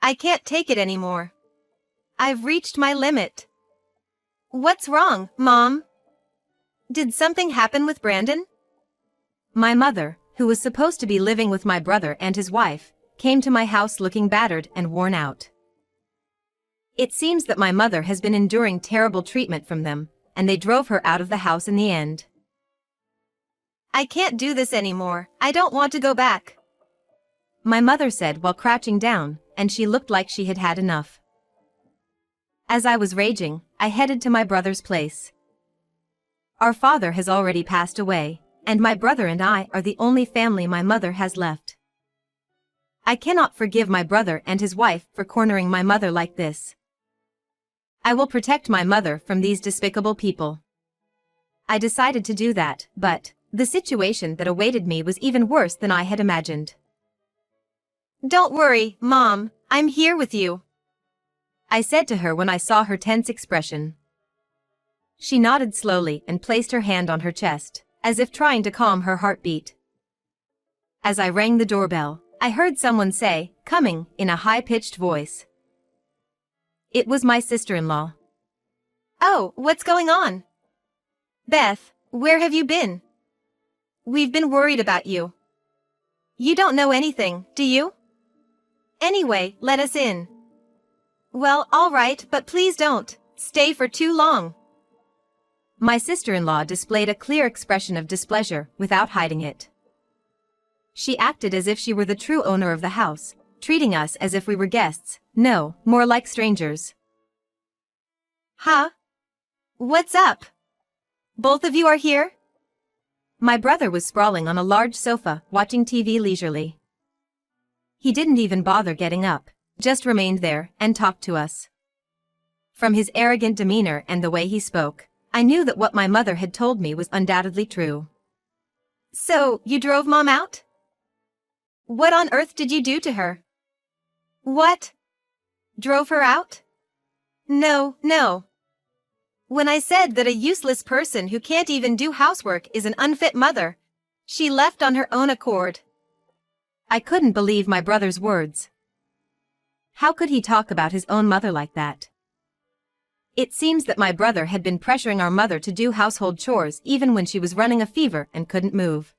I can't take it anymore. I've reached my limit. What's wrong, Mom? Did something happen with Brandon? My mother, who was supposed to be living with my brother and his wife, came to my house looking battered and worn out. It seems that my mother has been enduring terrible treatment from them, and they drove her out of the house in the end. I can't do this anymore. I don't want to go back, my mother said while crouching down, and she looked like she had had enough. As I was raging, I headed to my brother's place. Our father has already passed away, and my brother and I are the only family my mother has left. I cannot forgive my brother and his wife for cornering my mother like this. I will protect my mother from these despicable people. I decided to do that, but the situation that awaited me was even worse than I had imagined. Don't worry, Mom, I'm here with you, I said to her when I saw her tense expression. She nodded slowly and placed her hand on her chest, as if trying to calm her heartbeat. As I rang the doorbell, I heard someone say, "Coming," in a high-pitched voice. It was my sister-in-law. Oh, what's going on? Beth, where have you been? We've been worried about you. You don't know anything, do you? Anyway, let us in. Well, all right, but please don't stay for too long. My sister-in-law displayed a clear expression of displeasure without hiding it. She acted as if she were the true owner of the house, treating us as if we were guests, no, more like strangers. Huh? What's up? Both of you are here? My brother was sprawling on a large sofa, watching TV leisurely. He didn't even bother getting up, just remained there and talked to us. From his arrogant demeanor and the way he spoke, I knew that what my mother had told me was undoubtedly true. So, you drove Mom out? What on earth did you do to her? What? Drove her out? No, no. When I said that a useless person who can't even do housework is an unfit mother, she left on her own accord. I couldn't believe my brother's words. How could he talk about his own mother like that? It seems that my brother had been pressuring our mother to do household chores even when she was running a fever and couldn't move.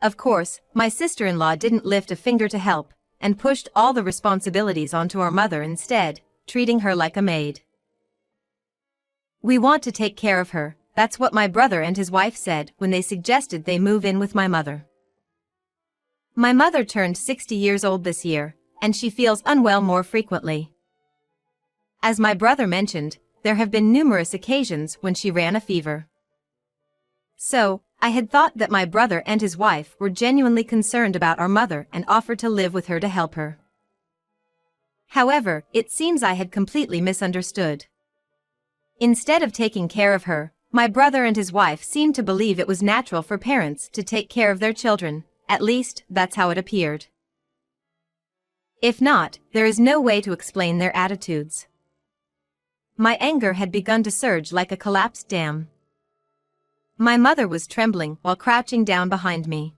Of course, my sister-in-law didn't lift a finger to help, and pushed all the responsibilities onto our mother instead, treating her like a maid. We want to take care of her, that's what my brother and his wife said when they suggested they move in with my mother. My mother turned 60 years old this year, and she feels unwell more frequently. As my brother mentioned, there have been numerous occasions when she ran a fever. So, I had thought that my brother and his wife were genuinely concerned about our mother and offered to live with her to help her. However, it seems I had completely misunderstood. Instead of taking care of her, my brother and his wife seemed to believe it was natural for parents to take care of their children, at least that's how it appeared. If not, there is no way to explain their attitudes. My anger had begun to surge like a collapsed dam. My mother was trembling while crouching down behind me.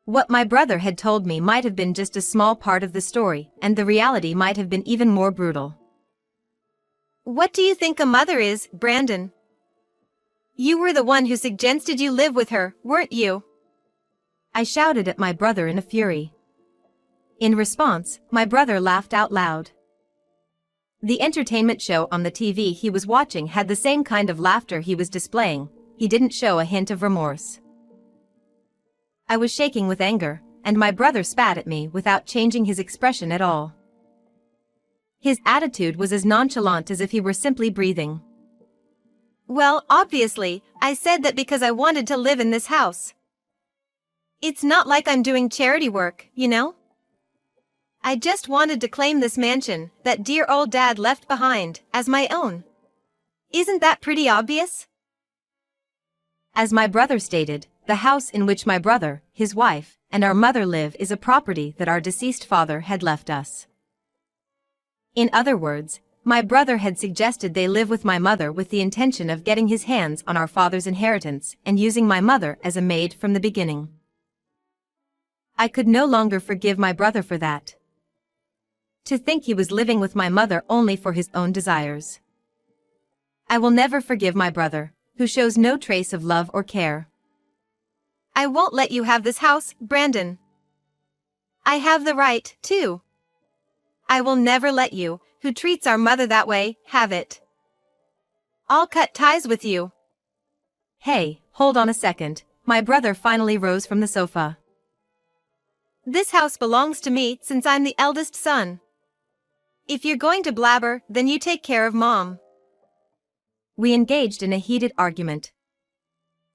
What my brother had told me might have been just a small part of the story, and the reality might have been even more brutal. What do you think a mother is, Brandon? You were the one who suggested you live with her, weren't you? I shouted at my brother in a fury. In response, my brother laughed out loud. The entertainment show on the TV he was watching had the same kind of laughter he was displaying. He didn't show a hint of remorse. I was shaking with anger, and my brother spat at me without changing his expression at all. His attitude was as nonchalant as if he were simply breathing. Well, obviously, I said that because I wanted to live in this house. It's not like I'm doing charity work, you know? I just wanted to claim this mansion that dear old Dad left behind as my own. Isn't that pretty obvious? As my brother stated, the house in which my brother, his wife, and our mother live is a property that our deceased father had left us. In other words, my brother had suggested they live with my mother with the intention of getting his hands on our father's inheritance and using my mother as a maid from the beginning. I could no longer forgive my brother for that. To think he was living with my mother only for his own desires. I will never forgive my brother, who shows no trace of love or care. I won't let you have this house, Brandon. I have the right, too. I will never let you, who treats our mother that way, have it. I'll cut ties with you. Hey, hold on a second. My brother finally rose from the sofa. This house belongs to me since I'm the eldest son. If you're going to blabber, then you take care of Mom. We engaged in a heated argument.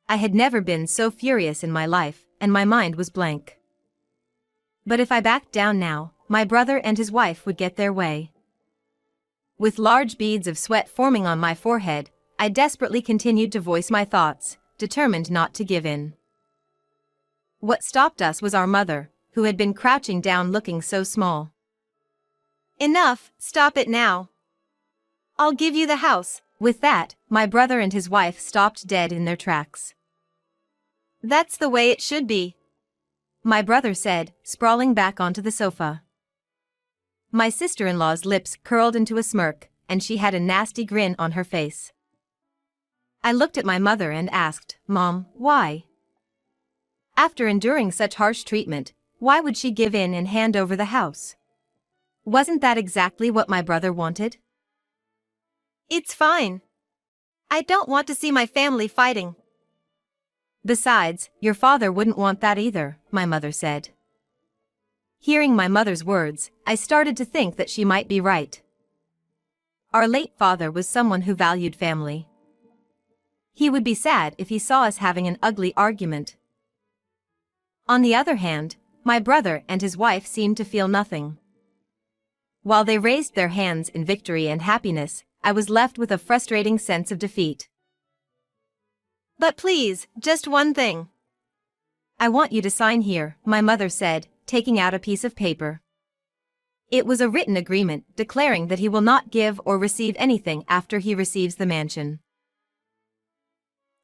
I had never been so furious in my life, and my mind was blank. But if I backed down now, my brother and his wife would get their way. With large beads of sweat forming on my forehead, I desperately continued to voice my thoughts, determined not to give in. What stopped us was our mother, who had been crouching down looking so small. Enough, stop it now. I'll give you the house. With that, my brother and his wife stopped dead in their tracks. That's the way it should be, my brother said, sprawling back onto the sofa. My sister-in-law's lips curled into a smirk, and she had a nasty grin on her face. I looked at my mother and asked, Mom, why? After enduring such harsh treatment, why would she give in and hand over the house? Wasn't that exactly what my brother wanted? It's fine. I don't want to see my family fighting. Besides, your father wouldn't want that either, my mother said. Hearing my mother's words, I started to think that she might be right. Our late father was someone who valued family. He would be sad if he saw us having an ugly argument. On the other hand, my brother and his wife seemed to feel nothing. While they raised their hands in victory and happiness, I was left with a frustrating sense of defeat. But please, just one thing. I want you to sign here, my mother said, taking out a piece of paper. It was a written agreement declaring that he will not give or receive anything after he receives the mansion.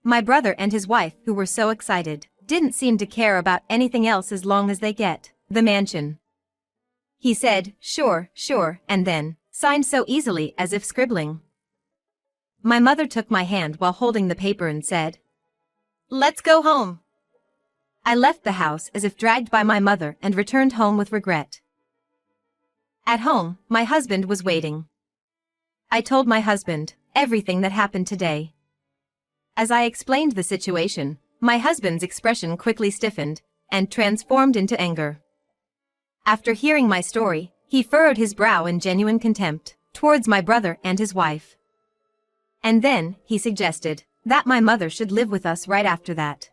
My brother and his wife, who were so excited, didn't seem to care about anything else as long as they get the mansion. He said, sure, and then signed so easily as if scribbling. My mother took my hand while holding the paper and said, Let's go home. I left the house as if dragged by my mother and returned home with regret. At home, my husband was waiting. I told my husband everything that happened today. As I explained the situation, my husband's expression quickly stiffened and transformed into anger. After hearing my story, he furrowed his brow in genuine contempt towards my brother and his wife. And then, he suggested that my mother should live with us right after that.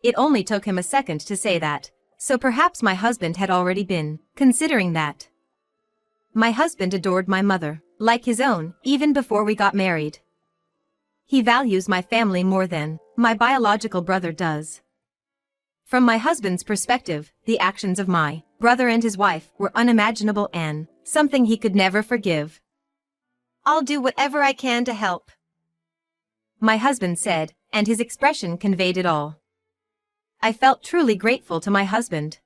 It only took him a second to say that, so perhaps my husband had already been considering that. My husband adored my mother, like his own, even before we got married. He values my family more than my biological brother does. From my husband's perspective, the actions of my brother and his wife were unimaginable and something he could never forgive. I'll do whatever I can to help, my husband said, and his expression conveyed it all. I felt truly grateful to my husband.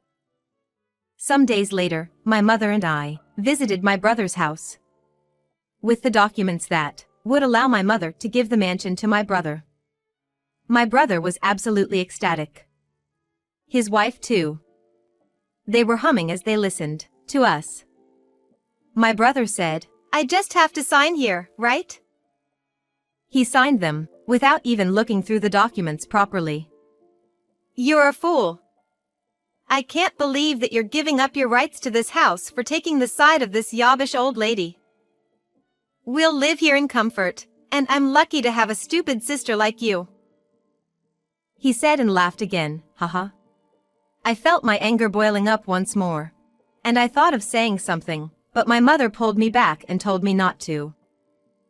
Some days later, my mother and I visited my brother's house with the documents that would allow my mother to give the mansion to my brother. My brother was absolutely ecstatic. His wife too. They were humming as they listened to us. My brother said, I just have to sign here, right? He signed them, without even looking through the documents properly. You're a fool. I can't believe that you're giving up your rights to this house for taking the side of this yobbish old lady. We'll live here in comfort, and I'm lucky to have a stupid sister like you. He said and laughed again, haha. I felt my anger boiling up once more, and I thought of saying something, but my mother pulled me back and told me not to.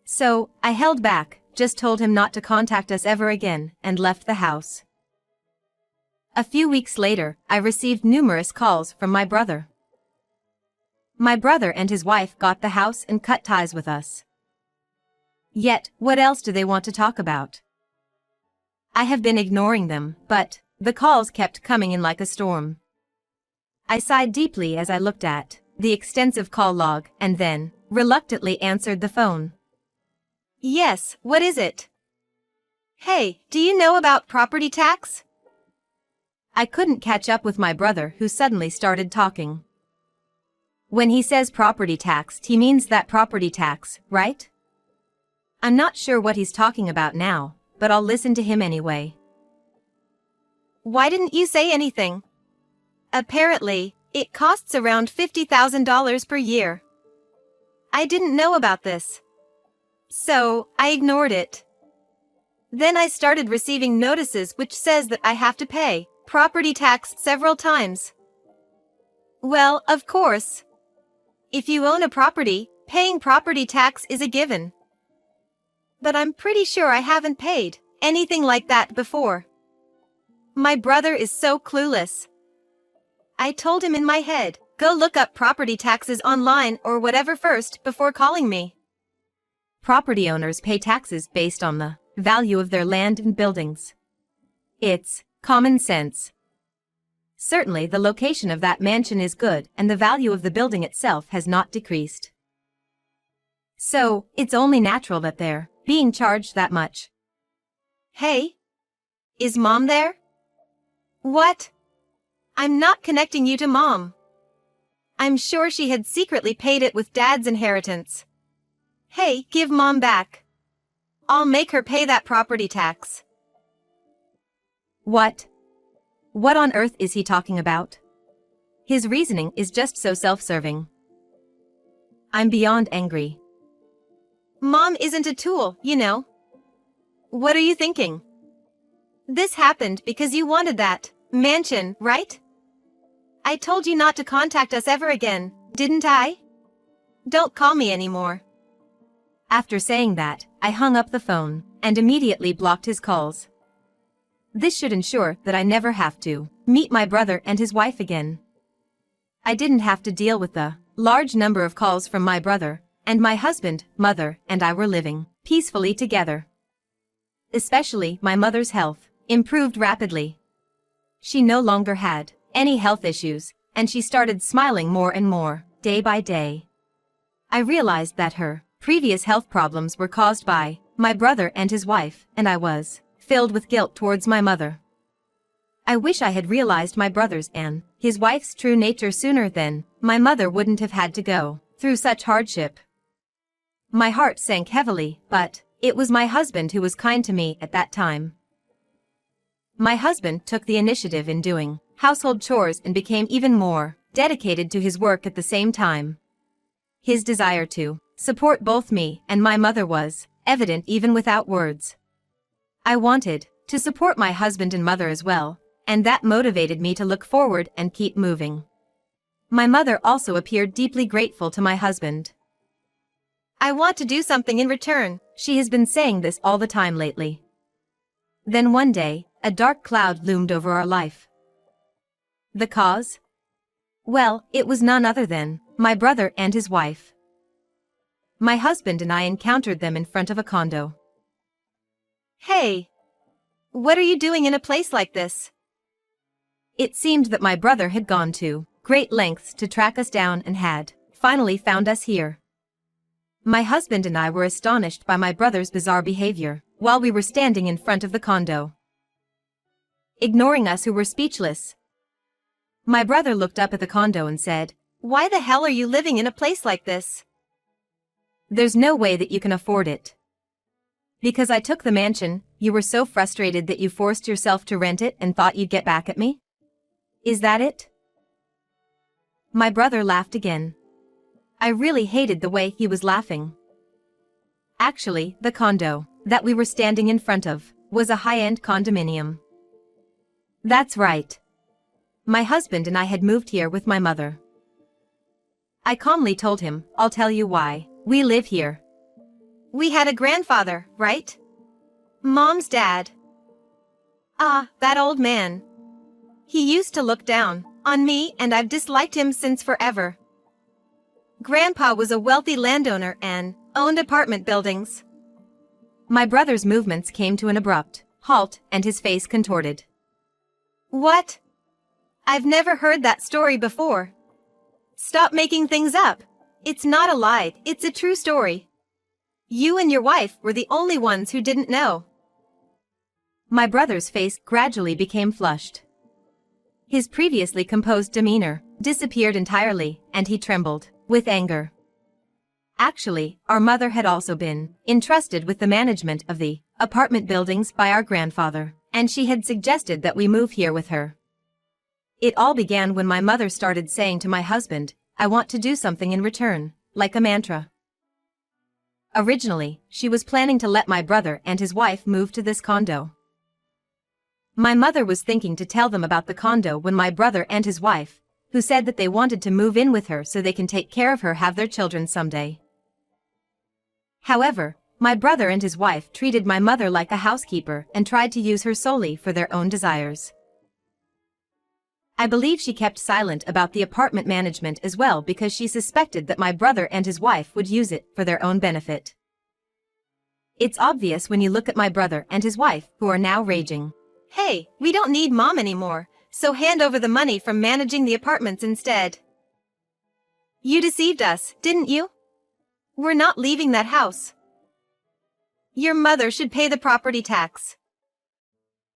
So, I held back, just told him not to contact us ever again, and left the house. A few weeks later, I received numerous calls from my brother. My brother and his wife got the house and cut ties with us. Yet, what else do they want to talk about? I have been ignoring them, but the calls kept coming in like a storm. I sighed deeply as I looked at the extensive call log, and then, reluctantly answered the phone. Yes, what is it? Hey, do you know about property tax? I couldn't catch up with my brother, who suddenly started talking. When he says property tax, he means that property tax, right? I'm not sure what he's talking about now, but I'll listen to him anyway. Why didn't you say anything? Apparently, it costs around $50,000 per year. I didn't know about this. So, I ignored it. Then I started receiving notices which says that I have to pay property tax several times. Well, of course. If you own a property, paying property tax is a given. But I'm pretty sure I haven't paid anything like that before. My brother is so clueless. I told him in my head, go look up property taxes online or whatever first before calling me. Property owners pay taxes based on the value of their land and buildings. It's common sense. Certainly the location of that mansion is good and the value of the building itself has not decreased. So, it's only natural that they're being charged that much. Hey? Is Mom there? What? I'm not connecting you to Mom. I'm sure she had secretly paid it with Dad's inheritance. Hey, give Mom back. I'll make her pay that property tax. What? What on earth is he talking about? His reasoning is just so self-serving. I'm beyond angry. Mom isn't a tool, you know. What are you thinking? This happened because you wanted that mansion, right? I told you not to contact us ever again, didn't I? Don't call me anymore. After saying that, I hung up the phone and immediately blocked his calls. This should ensure that I never have to meet my brother and his wife again. I didn't have to deal with the large number of calls from my brother, and my husband, mother, and I were living peacefully together. Especially my mother's health improved rapidly. She no longer had any health issues, and she started smiling more and more, day by day. I realized that her previous health problems were caused by my brother and his wife, and I was filled with guilt towards my mother. I wish I had realized my brother's and his wife's true nature sooner, then my mother wouldn't have had to go through such hardship. My heart sank heavily, but it was my husband who was kind to me at that time. My husband took the initiative in doing household chores and became even more dedicated to his work at the same time. His desire to support both me and my mother was evident even without words. I wanted to support my husband and mother as well, and that motivated me to look forward and keep moving. My mother also appeared deeply grateful to my husband. I want to do something in return, she has been saying this all the time lately. Then one day, a dark cloud loomed over our life. The cause? Well, it was none other than my brother and his wife. My husband and I encountered them in front of a condo. Hey! What are you doing in a place like this? It seemed that my brother had gone to great lengths to track us down and had finally found us here. My husband and I were astonished by my brother's bizarre behavior while we were standing in front of the condo, ignoring us who were speechless. My brother looked up at the condo and said, "Why the hell are you living in a place like this? There's no way that you can afford it. Because I took the mansion, you were so frustrated that you forced yourself to rent it and thought you'd get back at me? Is that it?" My brother laughed again. I really hated the way he was laughing. Actually, the condo that we were standing in front of was a high-end condominium. That's right. My husband and I had moved here with my mother. I calmly told him, "I'll tell you why we live here. We had a grandfather, right? Mom's dad. Ah, that old man. He used to look down on me and I've disliked him since forever. Grandpa was a wealthy landowner and owned apartment buildings." My brother's movements came to an abrupt halt and his face contorted. What? I've never heard that story before. Stop making things up. It's not a lie, it's a true story. You and your wife were the only ones who didn't know. My brother's face gradually became flushed. His previously composed demeanor disappeared entirely, and he trembled with anger. Actually, our mother had also been entrusted with the management of the apartment buildings by our grandfather, and she had suggested that we move here with her. It all began when my mother started saying to my husband, "I want to do something in return," like a mantra. Originally, she was planning to let my brother and his wife move to this condo. My mother was thinking to tell them about the condo when my brother and his wife, who said that they wanted to move in with her so they can take care of her, have their children someday. However, my brother and his wife treated my mother like a housekeeper and tried to use her solely for their own desires. I believe she kept silent about the apartment management as well because she suspected that my brother and his wife would use it for their own benefit. It's obvious when you look at my brother and his wife, who are now raging. "Hey, we don't need Mom anymore, so hand over the money from managing the apartments instead. You deceived us, didn't you? We're not leaving that house. Your mother should pay the property tax."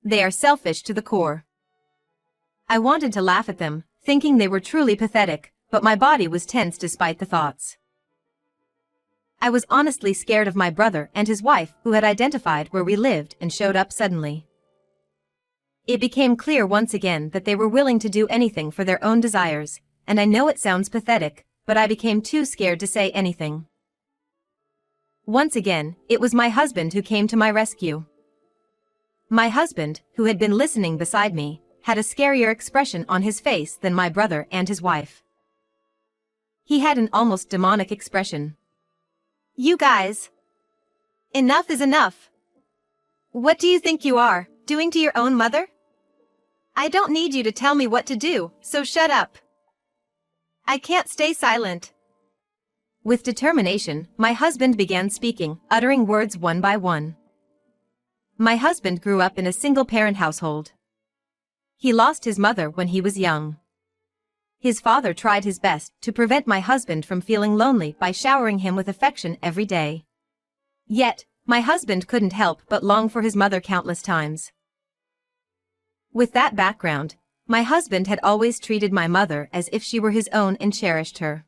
They are selfish to the core. I wanted to laugh at them, thinking they were truly pathetic, but my body was tense despite the thoughts. I was honestly scared of my brother and his wife, who had identified where we lived and showed up suddenly. It became clear once again that they were willing to do anything for their own desires, and I know it sounds pathetic, but I became too scared to say anything. Once again, it was my husband who came to my rescue. My husband, who had been listening beside me, had a scarier expression on his face than my brother and his wife. He had an almost demonic expression. "You guys. Enough is enough. What do you think you are, doing to your own mother? I don't need you to tell me what to do, so shut up. I can't stay silent." With determination, my husband began speaking, uttering words one by one. My husband grew up in a single-parent household. He lost his mother when he was young. His father tried his best to prevent my husband from feeling lonely by showering him with affection every day. Yet, my husband couldn't help but long for his mother countless times. With that background, my husband had always treated my mother as if she were his own and cherished her.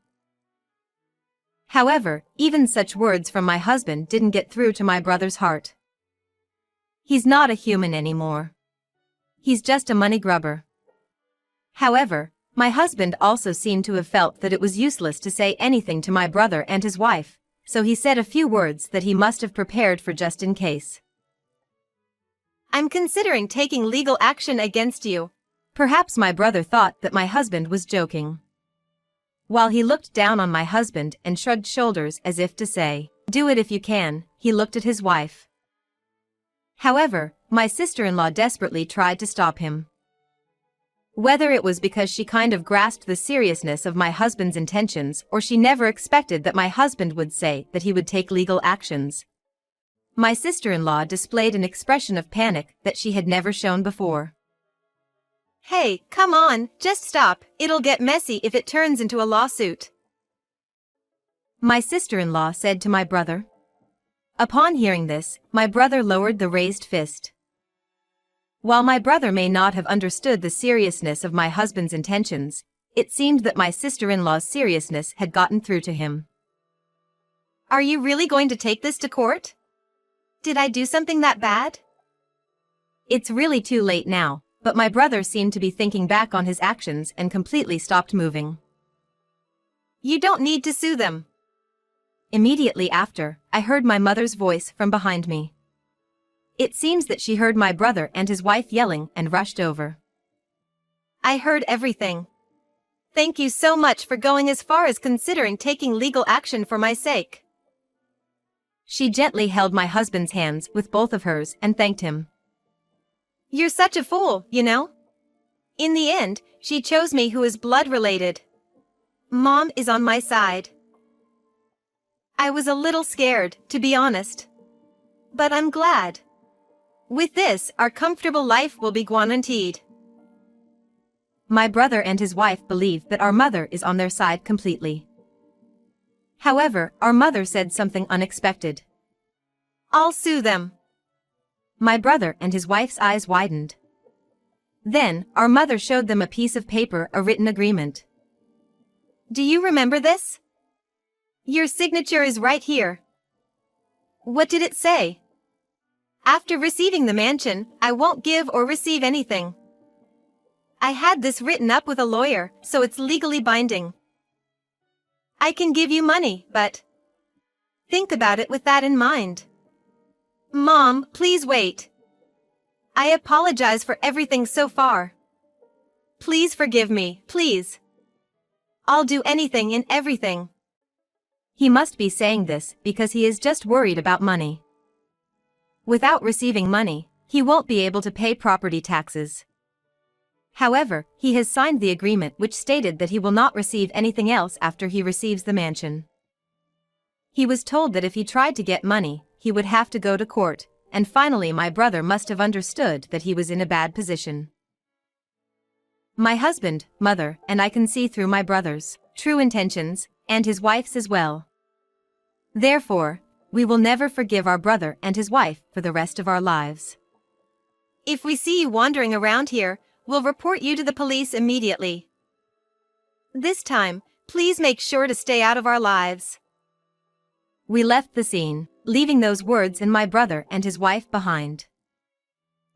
However, even such words from my husband didn't get through to my brother's heart. He's not a human anymore. He's just a money grubber. However, my husband also seemed to have felt that it was useless to say anything to my brother and his wife, so he said a few words that he must have prepared for just in case. "I'm considering taking legal action against you." Perhaps my brother thought that my husband was joking. While he looked down on my husband and shrugged shoulders as if to say, "Do it if you can," he looked at his wife. However, my sister-in-law desperately tried to stop him. Whether it was because she kind of grasped the seriousness of my husband's intentions or she never expected that my husband would say that he would take legal actions, my sister-in-law displayed an expression of panic that she had never shown before. "Hey, come on, just stop, it'll get messy if it turns into a lawsuit," my sister-in-law said to my brother. Upon hearing this, my brother lowered the raised fist. While my brother may not have understood the seriousness of my husband's intentions, it seemed that my sister-in-law's seriousness had gotten through to him. "Are you really going to take this to court? Did I do something that bad?" It's really too late now, but my brother seemed to be thinking back on his actions and completely stopped moving. "You don't need to sue them." Immediately after, I heard my mother's voice from behind me. It seems that she heard my brother and his wife yelling and rushed over. "I heard everything. Thank you so much for going as far as considering taking legal action for my sake." She gently held my husband's hands with both of hers and thanked him. "You're such a fool, you know. In the end, she chose me who is blood related. Mom is on my side. I was a little scared, to be honest. But I'm glad. With this, our comfortable life will be guaranteed." My brother and his wife believe that our mother is on their side completely. However, our mother said something unexpected. I'll sue them. My brother and his wife's eyes widened. Then, our mother showed them a piece of paper, a written agreement. Do you remember this? Your signature is right here. What did it say? After receiving the mansion, I won't give or receive anything. I had this written up with a lawyer, so it's legally binding. I can give you money, but think about it with that in mind. Mom, please wait. I apologize for everything so far. Please forgive me, please. I'll do anything and everything. He must be saying this because he is just worried about money. Without receiving money, he won't be able to pay property taxes. However, he has signed the agreement which stated that he will not receive anything else after he receives the mansion. He was told that if he tried to get money, he would have to go to court, and finally my brother must have understood that he was in a bad position. My husband, mother, and I can see through my brother's true intentions, and his wife's as well. Therefore, we will never forgive our brother and his wife for the rest of our lives. If we see you wandering around here, we'll report you to the police immediately. This time, please make sure to stay out of our lives. We left the scene, leaving those words and my brother and his wife behind.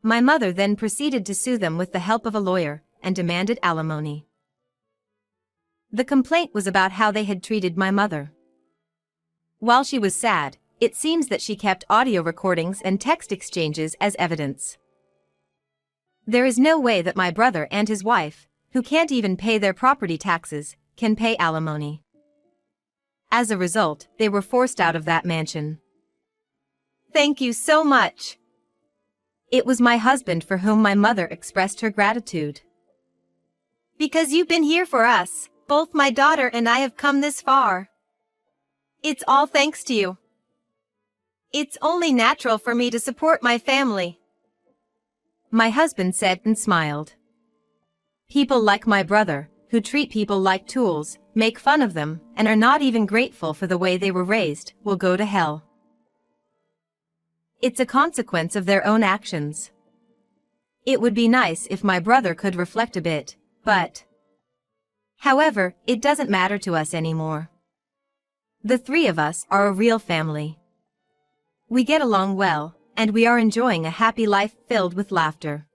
My mother then proceeded to sue them with the help of a lawyer, and demanded alimony. The complaint was about how they had treated my mother. While she was sad, it seems that she kept audio recordings and text exchanges as evidence. There is no way that my brother and his wife, who can't even pay their property taxes, can pay alimony. As a result, they were forced out of that mansion. Thank you so much. It was my husband for whom my mother expressed her gratitude. Because you've been here for us, both my daughter and I have come this far. It's all thanks to you. It's only natural for me to support my family. My husband said and smiled. People like my brother, who treat people like tools, make fun of them, and are not even grateful for the way they were raised, will go to hell. It's a consequence of their own actions. It would be nice if my brother could reflect a bit, but however, it doesn't matter to us anymore. The three of us are a real family. We get along well, and we are enjoying a happy life filled with laughter.